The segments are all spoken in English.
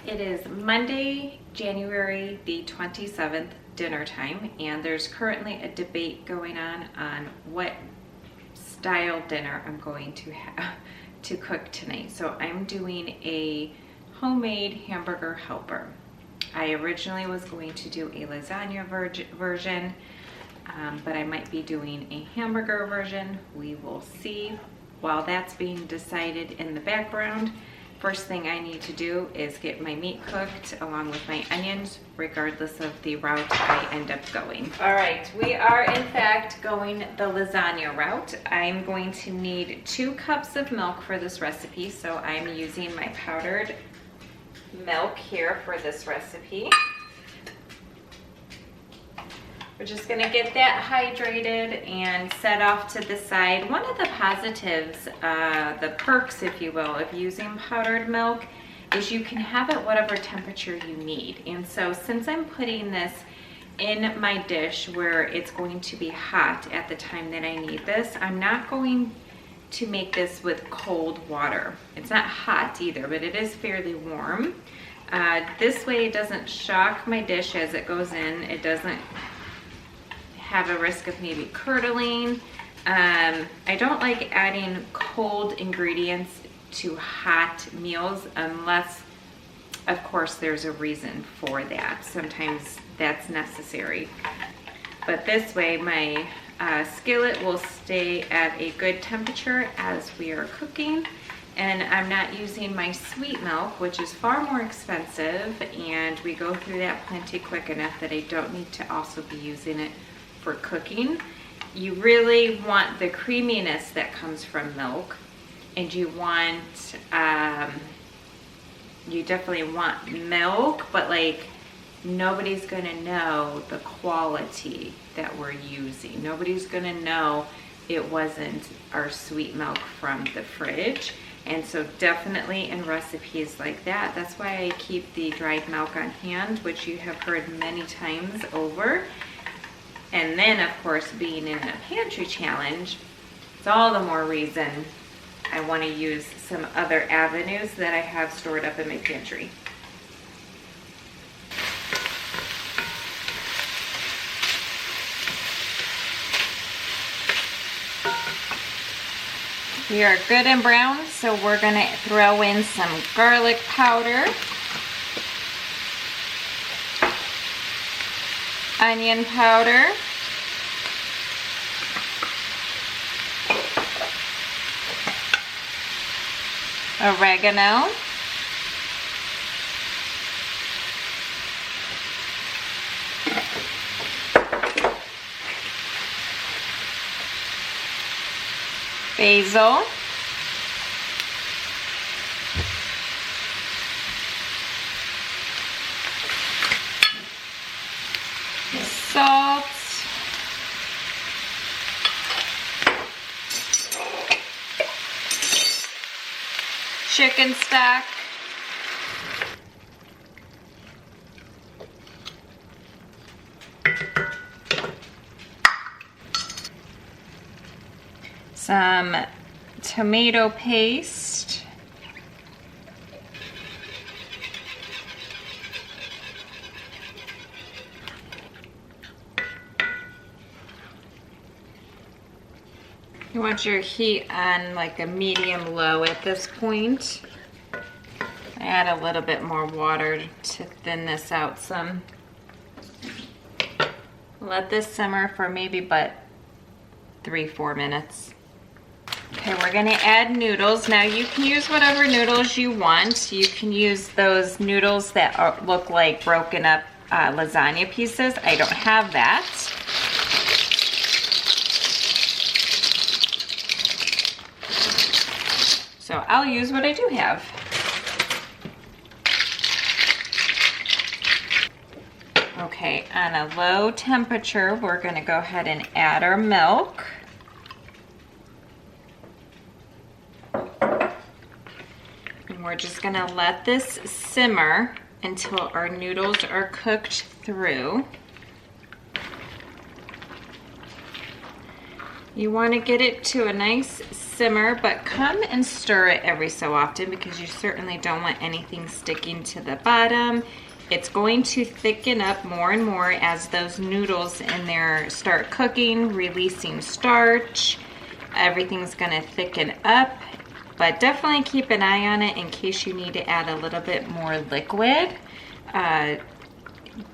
It is Monday, January the 27th, dinner time, and there's currently a debate going on what style dinner I'm going to have to cook tonight. So I'm doing a homemade hamburger helper. I originally was going to do a lasagna version, but I might be doing a hamburger version. We will see. While that's being decided in the background, first thing I need to do is get my meat cooked along with my onions, regardless of the route I end up going. All right, we are in fact going the lasagna route. I'm going to need 2 cups of milk for this recipe, so I'm using my powdered milk here for this recipe. We're just gonna get that hydrated and set off to the side. One of the positives, the perks, if you will, of using powdered milk is you can have it whatever temperature you need. And so since I'm putting this in my dish where it's going to be hot at the time that I need this, I'm not going to make this with cold water. It's not hot either, but it is fairly warm. This way it doesn't shock my dish as it goes in. It doesn't have a risk of maybe curdling. I don't like adding cold ingredients to hot meals unless, of course, there's a reason for that. Sometimes that's necessary. But this way my skillet will stay at a good temperature as we are cooking, and I'm not using my sweet milk, which is far more expensive, and we go through that plenty quick enough that I don't need to also be using it for cooking. You really want the creaminess that comes from milk, and you want you definitely want milk, but like nobody's gonna know the quality that we're using. Nobody's gonna know it wasn't our sweet milk from the fridge. And so definitely in recipes like that, that's why I keep the dried milk on hand, which you have heard many times over. And then, of course, being in a pantry challenge, it's all the more reason I want to use some other avenues that I have stored up in my pantry. We are good and brown, so we're going to throw in some garlic powder, onion powder, oregano, basil, salt, chicken stock, some tomato paste, you want your heat on like a medium low at this point. Add a little bit more water to thin this out some. Let this simmer for maybe but 3-4 minutes. Okay, we're gonna add noodles. Now you can use whatever noodles you want. You can use those noodles that look like broken up lasagna pieces. I don't have that. So I'll use what I do have. Okay, on a low temperature, we're gonna go ahead and add our milk. And we're just gonna let this simmer until our noodles are cooked through. You want to get it to a nice simmer, but come and stir it every so often because you certainly don't want anything sticking to the bottom. It's going to thicken up more and more as those noodles in there start cooking, releasing starch. Everything's going to thicken up, but definitely keep an eye on it in case you need to add a little bit more liquid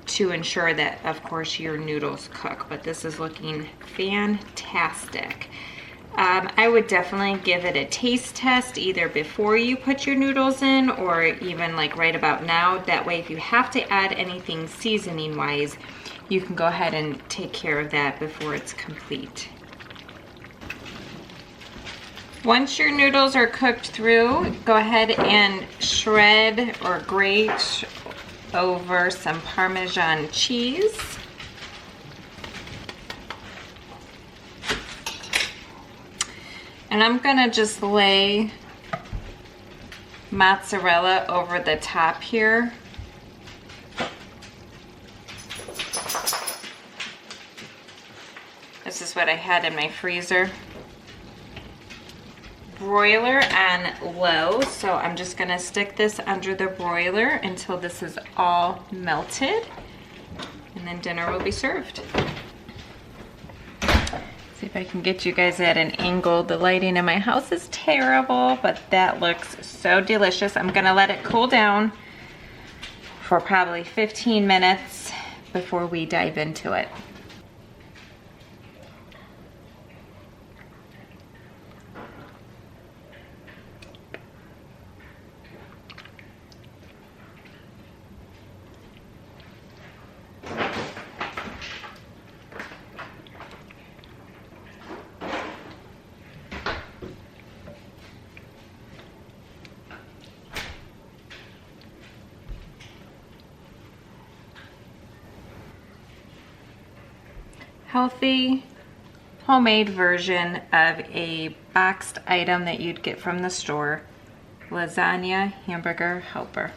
to ensure that, of course, your noodles cook. But this is looking fantastic. I would definitely give it a taste test either before you put your noodles in or even like right about now. That way, if you have to add anything seasoning wise, you can go ahead and take care of that before it's complete. Once your noodles are cooked through, go ahead and shred or grate over some Parmesan cheese. And I'm gonna just lay mozzarella over the top here. This is what I had in my freezer. Broiler on low, so I'm just gonna stick this under the broiler until this is all melted, and then dinner will be served. See if I can get you guys at an angle. The lighting in my house is terrible, but that looks so delicious. I'm gonna let it cool down for probably 15 minutes before we dive into it. Healthy, homemade version of a boxed item that you'd get from the store. Lasagna hamburger helper.